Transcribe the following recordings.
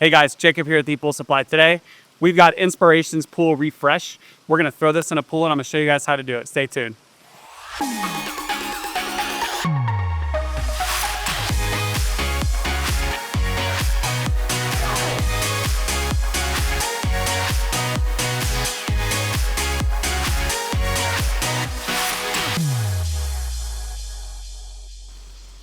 Hey guys, Jacob here at ePoolSupply. Today, we've got InSPAration's Pool Refresh. We're gonna throw this in a pool and I'm gonna show you guys how to do it. Stay tuned.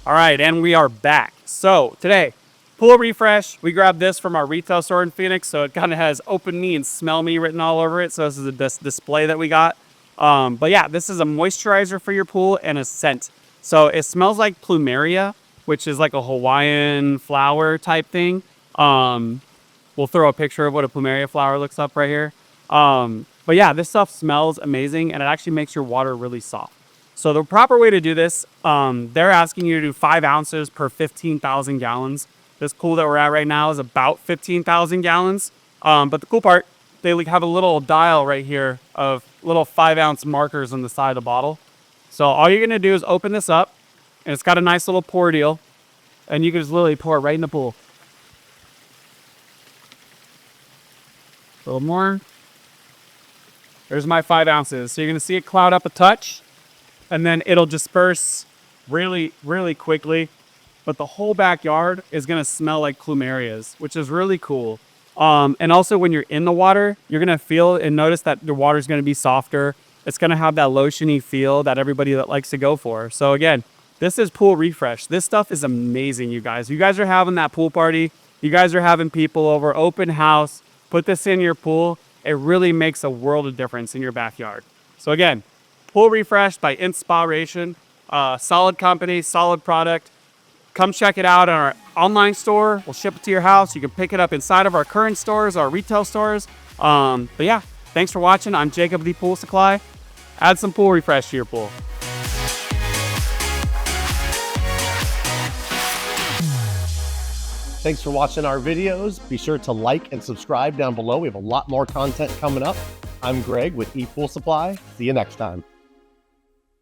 All right, and we are back. So today, Pool Refresh, we grabbed this from our retail store in Phoenix. So it kind of has open me and smell me written all over it. So this is a display that we got. But yeah, this is a moisturizer for your pool and a scent. So it smells like plumeria, which is like a Hawaiian flower type thing. We'll throw a picture of what a plumeria flower looks up right here. But yeah, this stuff smells amazing and it actually makes your water really soft. So the proper way to do this, they're asking you to do 5 ounces per 15,000 gallons. This pool that we're at right now is about 15,000 gallons. But the cool part, they have a little dial right here of little 5-ounce markers on the side of the bottle. So all you're gonna do is open this up, and it's got a nice little pour deal, and you can just literally pour it right in the pool. A little more. There's my 5 ounces. So you're gonna see it cloud up a touch, and then it'll disperse really, really quickly. But the whole backyard is gonna smell like plumerias, which is really cool. And also when you're in the water, you're gonna feel and notice that the water's gonna be softer. It's gonna have that lotiony feel that everybody that likes to go for. So again, this is Pool Refresh. This stuff is amazing, you guys. You guys are having that pool party. You guys are having people over, open house. Put this in your pool. It really makes a world of difference in your backyard. So again, Pool Refresh by InSPAration. Solid company, solid product. Come check it out on our online store. We'll ship it to your house. You can pick it up inside of our current stores, our retail stores. But yeah, thanks for watching. I'm Jacob with ePoolSupply. Add some Pool Refresh to your pool. Thanks for watching our videos. Be sure to like and subscribe down below. We have a lot more content coming up. I'm Greg with ePoolSupply. See you next time.